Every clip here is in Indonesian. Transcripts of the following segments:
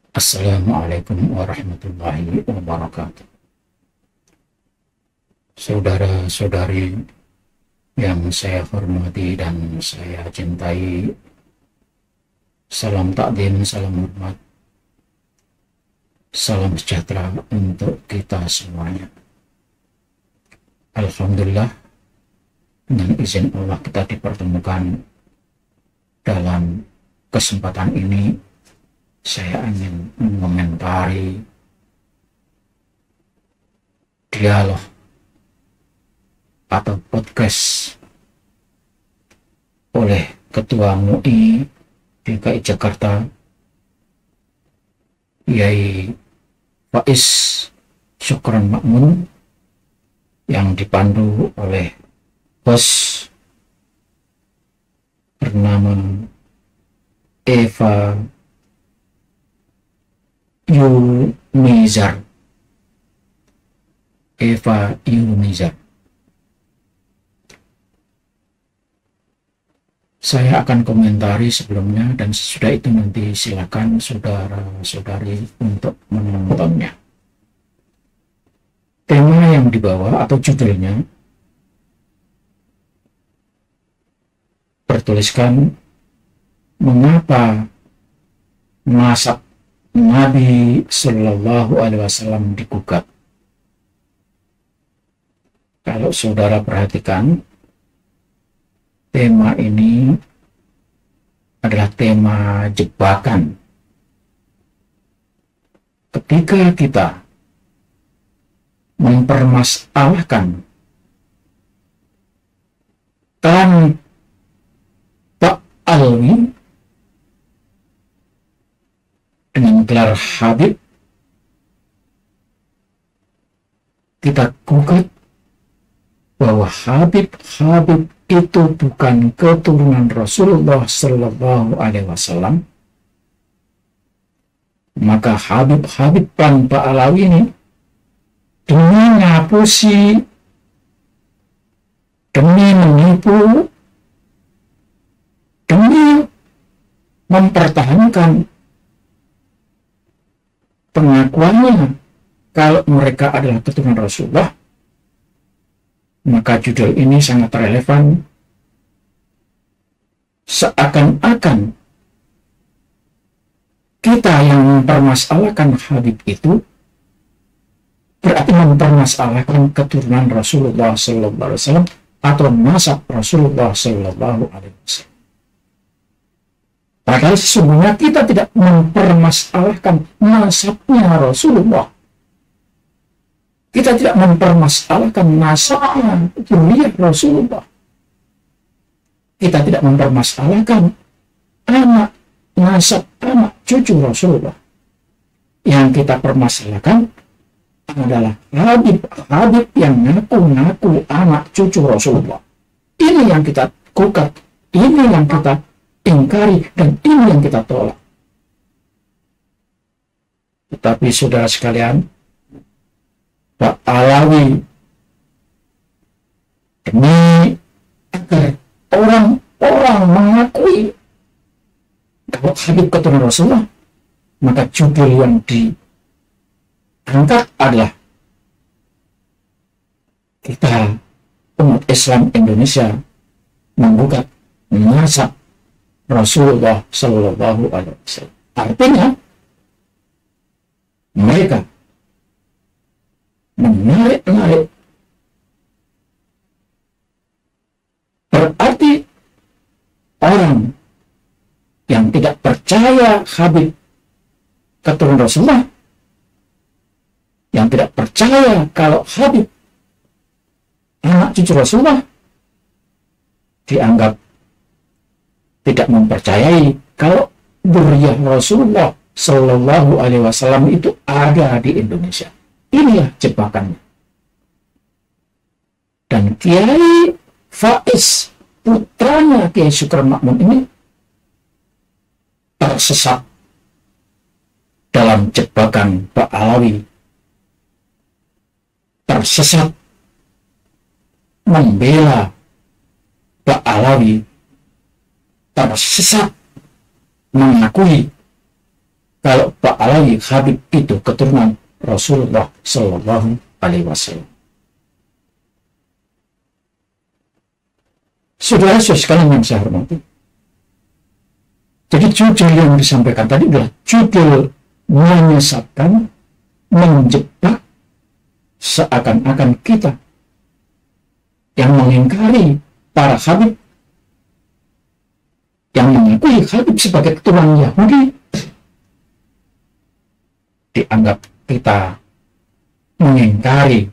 Assalamualaikum warahmatullahi wabarakatuh. Saudara-saudari yang saya hormati dan saya cintai, salam takdim, salam hormat, salam sejahtera untuk kita semuanya. Alhamdulillah, dengan izin Allah kita dipertemukan dalam kesempatan ini. Saya ingin mengomentari dialog atau podcast oleh Ketua MUI DKI Jakarta, Yai Faiz Syukron Makmun, yang dipandu oleh host bernama Eva Yunizar. Saya akan komentari sebelumnya dan sesudah itu nanti silakan saudara-saudari untuk menontonnya. Tema yang dibawa atau judulnya bertuliskan mengapa nasab Nabi Shallallahu Alaihi Wasallam digugat. Kalau saudara perhatikan, tema ini adalah tema jebakan. Ketika kita mempermasalahkan tanpa alwi dengan gelar Habib, kita gugat bahwa Habib itu bukan keturunan Rasulullah Sallallahu Alaihi Wasallam. Maka Habib tanpa alawi ini demi ngapusi, demi menipu, demi mempertahankan pengakuannya kalau mereka adalah keturunan Rasulullah, maka judul ini sangat relevan. Seakan-akan kita yang mempermasalahkan Habib itu berarti mempermasalahkan keturunan Rasulullah Sallallahu Alaihi Wasallam atau nasab Rasulullah Sallallahu Alaihi Wasallam. Padahal sesungguhnya kita tidak mempermasalahkan nasabnya Rasulullah. Kita tidak mempermasalahkan nasabnya zuriyah Rasulullah. Kita tidak mempermasalahkan nasab anak cucu Rasulullah. Yang kita permasalahkan adalah Habib yang ngaku-ngaku anak cucu Rasulullah. Ini yang kita gugat, ini yang kita ingkari, dan ini yang kita tolak. Tetapi saudara sekalian, Pak Alawi, demi agar orang-orang mengakui bahwa Habib keturunan Rasulullah, maka judul yang diangkat adalah kita umat Islam Indonesia menggugat nasab Rasulullah Sallallahu Alaihi Wasallam. Artinya mereka menarik-narik, berarti orang yang tidak percaya Habib keturunan Rasulullah, yang tidak percaya kalau Habib anak cucu Rasulullah, dianggap tidak mempercayai kalau zuriyah Rasulullah Sallallahu Alaihi Wasallam itu ada di Indonesia. Inilah jebakannya. Dan Kiai Faiz, putranya Kiai Syukron Makmun ini, tersesat dalam jebakan Pak Alawi, tersesat membela Pak Alawi, tersesat mengakui kalau Pak Alawi Habib itu keturunan Rasulullah Shallallahu Alaihi Wasallam. Saudara sekalian yang saya hormati, jadi judul yang disampaikan tadi adalah judul menyesatkan, menjebak, seakan-akan kita yang mengingkari para Habib, yang mengakui Habib sebagai keturunan Yahudi, dianggap kita mengingkari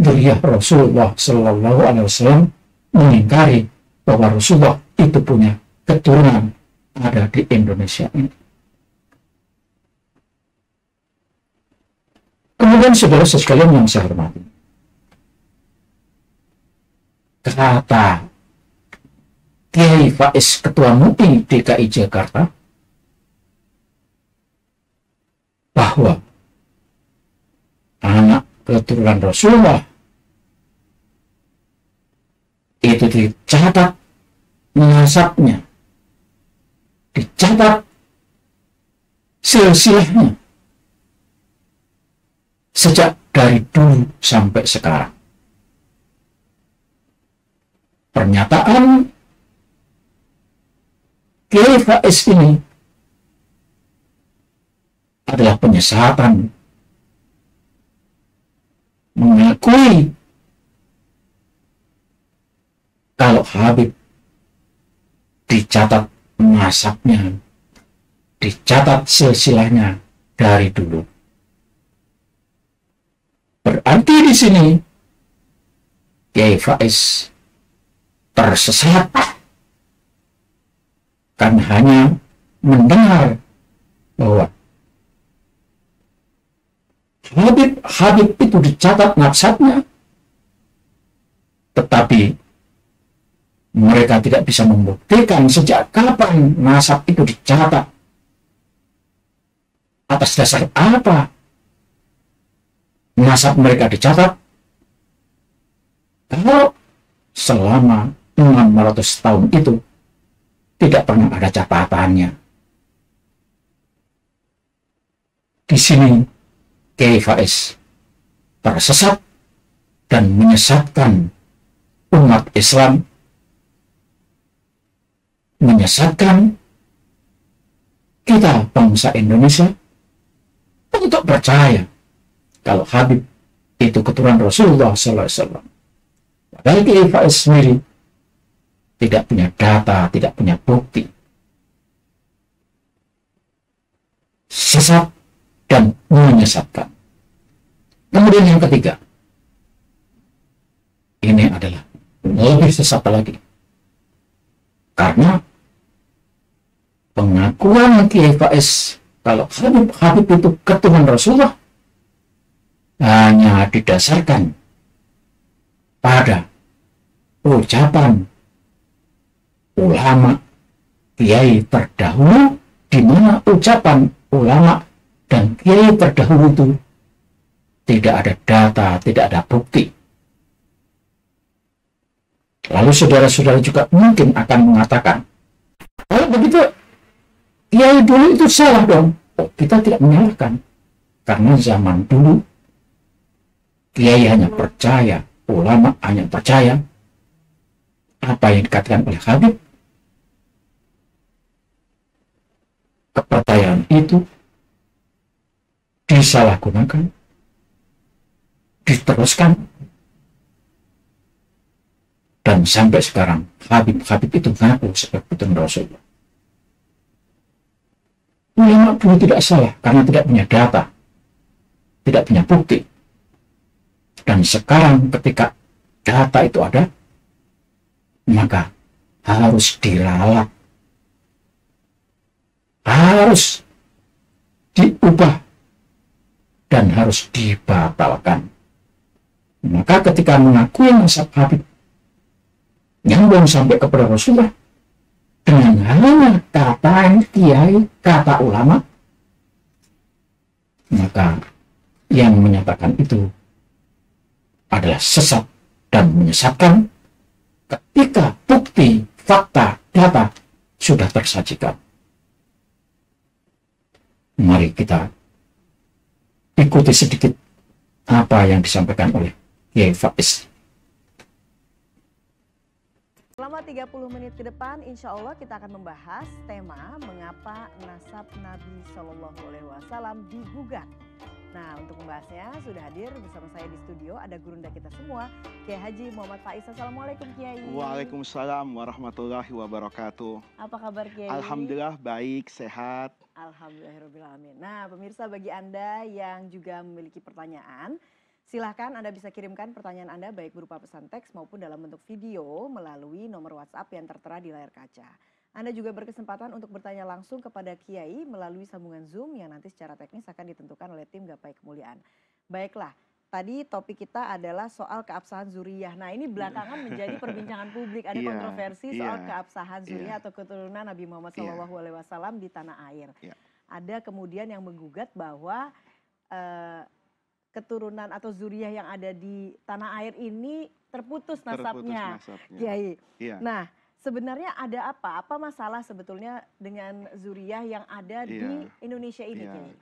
dzurriyyah Rasulullah Shallallahu Alaihi Wasallam, mengingkari bahwa Rasulullah itu punya keturunan ada di Indonesia ini. Kemudian saudara sekalian yang saya hormati, kata Kiai Faiz Ketua MUI DKI Jakarta bahwa anak keturunan Rasulullah itu dicatat nasabnya, dicatat silsilahnya sejak dari dulu sampai sekarang. Pernyataan Kiai Faiz ini adalah penyesatan, mengakui kalau Habib dicatat nasabnya, dicatat silsilahnya dari dulu. Berarti di sini Kiai Faiz tersesat karena hanya mendengar bahwa Habib itu dicatat nasabnya, tetapi mereka tidak bisa membuktikan sejak kapan nasab itu dicatat, atas dasar apa nasab mereka dicatat, kalau selama 600 tahun itu tidak pernah ada catatannya. Di sini Kiai Faiz tersesat dan menyesatkan umat Islam, menyesatkan kita bangsa Indonesia untuk percaya kalau Habib itu keturunan Rasulullah SAW. Padahal Kiai Faiz sendiri tidak punya data, tidak punya bukti. Sesat dan menyesatkan. Kemudian yang ketiga, ini adalah lebih sesat lagi, karena pengakuan Kiai Faiz kalau Habib itu keturunan Rasulullah hanya didasarkan pada ucapan ulama kiai terdahulu, di mana ucapan ulama dan kiai terdahulu itu tidak ada data, tidak ada bukti. Lalu saudara-saudara juga mungkin akan mengatakan, kalau begitu kiai dulu itu salah dong. Oh, kita tidak menyalahkan, karena zaman dulu kiai hanya percaya, ulama hanya percaya apa yang dikatakan oleh Habib. Kepercayaan itu disalahgunakan, diteruskan, dan sampai sekarang Habib itu mengaku sebagai keturunan Rasulullah. Ulama dulu tidak salah karena tidak punya data, tidak punya bukti. Dan sekarang ketika data itu ada, maka harus diralat, harus diubah, dan harus dibatalkan. Maka ketika mengakui nasab Habib nyambung sampai kepada Rasulullah dengan hanya kata kiai, kata ulama, maka yang menyatakan itu adalah sesat dan menyesatkan ketika bukti, fakta, data sudah tersajikan. Mari kita ikuti sedikit apa yang disampaikan oleh Kiai Faiz. Selama 30 menit ke depan, insya Allah kita akan membahas tema mengapa nasab Nabi Shallallahu Alaihi Wasallam digugat. Nah, untuk membahasnya sudah hadir bersama saya di studio ada gurunda kita semua, Kiai Haji Muhammad Faiz. Assalamualaikum Kiai. Waalaikumsalam warahmatullahi wabarakatuh. Apa kabar Kiai? Alhamdulillah baik, sehat. Alhamdulillahirobbilalamin. Nah, pemirsa, bagi Anda yang juga memiliki pertanyaan, silahkan Anda bisa kirimkan pertanyaan Anda baik berupa pesan teks maupun dalam bentuk video melalui nomor WhatsApp yang tertera di layar kaca. Anda juga berkesempatan untuk bertanya langsung kepada Kiai melalui sambungan Zoom yang nanti secara teknis akan ditentukan oleh tim Gapai Kemuliaan. Baiklah, tadi topik kita adalah soal keabsahan zuriyah. Nah, ini belakangan menjadi perbincangan publik. Ada kontroversi soal keabsahan zuriyah atau keturunan Nabi Muhammad SAW di tanah air. Ada kemudian yang menggugat bahwa keturunan atau zuriyah yang ada di tanah air ini terputus nasabnya. Kiai. Nah, sebenarnya ada apa? Apa masalah sebetulnya dengan zuriyah yang ada di Indonesia ini, Kiai?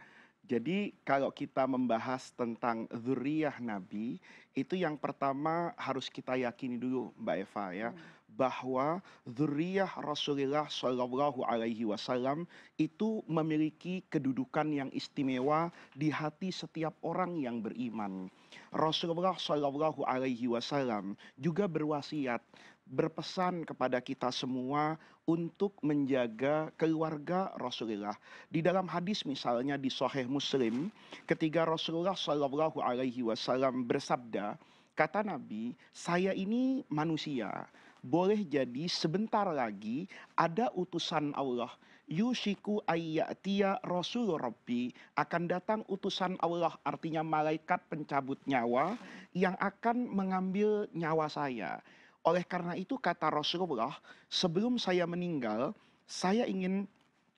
Jadi kalau kita membahas tentang zuriyah Nabi, itu yang pertama harus kita yakini dulu Mbak Eva ya, bahwa zuriyah Rasulullah Shallallahu Alaihi Wasallam itu memiliki kedudukan yang istimewa di hati setiap orang yang beriman. Rasulullah Shallallahu Alaihi Wasallam juga berwasiat, berpesan kepada kita semua untuk menjaga keluarga Rasulullah. Di dalam hadis misalnya di Sahih Muslim, ketika Rasulullah Shallallahu Alaihi Wasallam bersabda, kata Nabi, saya ini manusia. Boleh jadi sebentar lagi ada utusan Allah. Yushiku ayyatiya rasul rabbi. Akan datang utusan Allah, artinya malaikat pencabut nyawa yang akan mengambil nyawa saya. Oleh karena itu kata Rasulullah, sebelum saya meninggal, saya ingin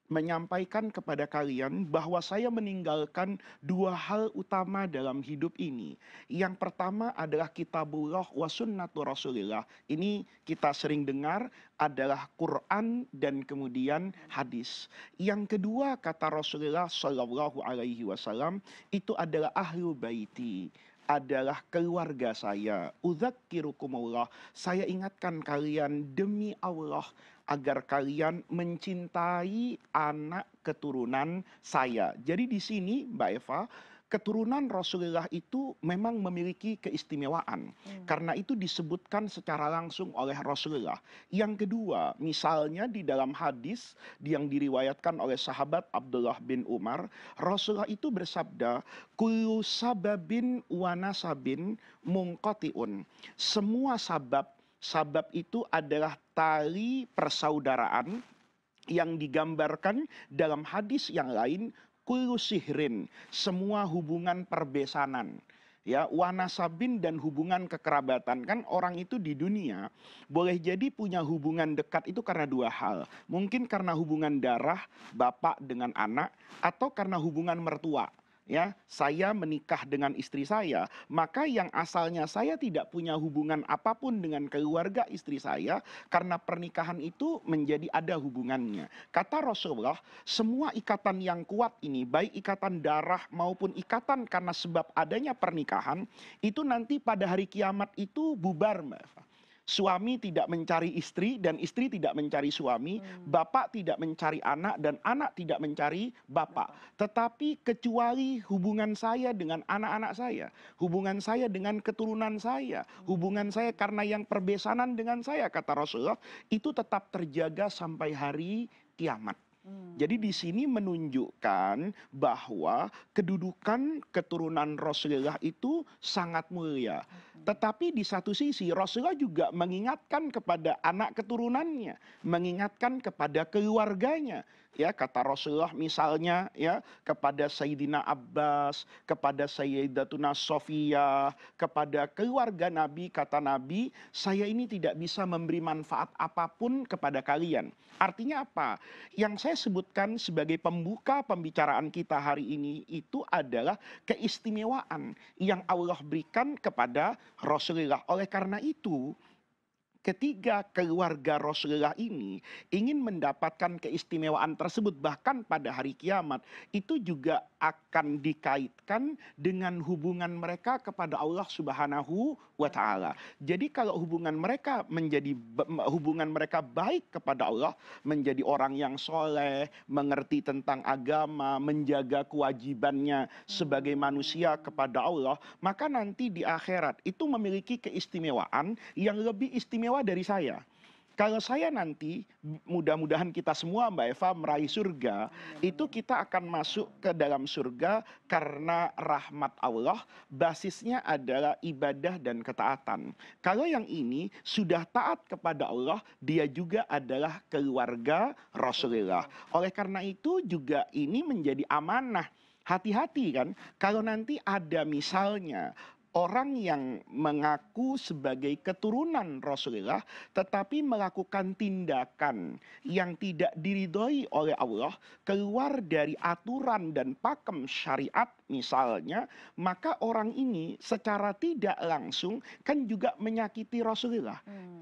menyampaikan kepada kalian bahwa saya meninggalkan dua hal utama dalam hidup ini. Yang pertama adalah kitabullah wa sunnatu rasulillah. Ini kita sering dengar adalah Quran dan kemudian hadis. Yang kedua kata Rasulullah Shallallahu Alaihi Wasallam itu adalah ahlu baiti, adalah keluarga saya. Udzakirukumullah, saya ingatkan kalian demi Allah agar kalian mencintai anak keturunan saya. Jadi di sini Mbak Eva, keturunan Rasulullah itu memang memiliki keistimewaan. Karena itu disebutkan secara langsung oleh Rasulullah. Yang kedua, misalnya di dalam hadis yang diriwayatkan oleh sahabat Abdullah bin Umar, Rasulullah itu bersabda, kullu sababin wa nasabin munqati'un. Semua sabab itu adalah tali persaudaraan yang digambarkan dalam hadis yang lain, kullu sihrin, semua hubungan perbesanan. Ya, wanasabin dan hubungan kekerabatan. Kan orang itu di dunia boleh jadi punya hubungan dekat itu karena dua hal. Mungkin karena hubungan darah bapak dengan anak, atau karena hubungan mertua. Ya, saya menikah dengan istri saya, maka yang asalnya saya tidak punya hubungan apapun dengan keluarga istri saya, karena pernikahan itu menjadi ada hubungannya. Kata Rasulullah, semua ikatan yang kuat ini, baik ikatan darah maupun ikatan karena sebab adanya pernikahan, itu nanti pada hari kiamat itu bubar, Mbak Eva. Suami tidak mencari istri dan istri tidak mencari suami, bapak tidak mencari anak dan anak tidak mencari bapak. Tetapi kecuali hubungan saya dengan anak-anak saya, hubungan saya dengan keturunan saya, hubungan saya karena yang perbesanan dengan saya, kata Rasulullah, itu tetap terjaga sampai hari kiamat. Jadi di sini menunjukkan bahwa kedudukan keturunan Rasulullah itu sangat mulia. Tetapi di satu sisi Rasulullah juga mengingatkan kepada anak keturunannya, mengingatkan kepada keluarganya. Ya, kata Rasulullah misalnya ya kepada Sayyidina Abbas, kepada Sayyidatuna Sofiyah, kepada keluarga Nabi, kata Nabi, saya ini tidak bisa memberi manfaat apapun kepada kalian. Artinya apa? Yang saya sebutkan sebagai pembuka pembicaraan kita hari ini itu adalah keistimewaan yang Allah berikan kepada Rasulullah. Oleh karena itu, ketiga keluarga Rasulullah ini ingin mendapatkan keistimewaan tersebut, bahkan pada hari kiamat, itu juga akan dikaitkan dengan hubungan mereka kepada Allah Subhanahu wa Ta'ala. Jadi kalau hubungan mereka hubungan mereka baik kepada Allah, menjadi orang yang soleh, mengerti tentang agama, menjaga kewajibannya sebagai manusia kepada Allah, maka nanti di akhirat itu memiliki keistimewaan yang lebih istimewa dari saya. Kalau saya nanti, mudah-mudahan kita semua Mbak Eva meraih surga, itu kita akan masuk ke dalam surga karena rahmat Allah, basisnya adalah ibadah dan ketaatan. Kalau yang ini sudah taat kepada Allah, dia juga adalah keluarga Rasulullah. Oleh karena itu juga ini menjadi amanah. Hati-hati kan, kalau nanti ada misalnya orang yang mengaku sebagai keturunan Rasulullah tetapi melakukan tindakan yang tidak diridhoi oleh Allah, keluar dari aturan dan pakem syariat misalnya, maka orang ini secara tidak langsung kan juga menyakiti Rasulullah.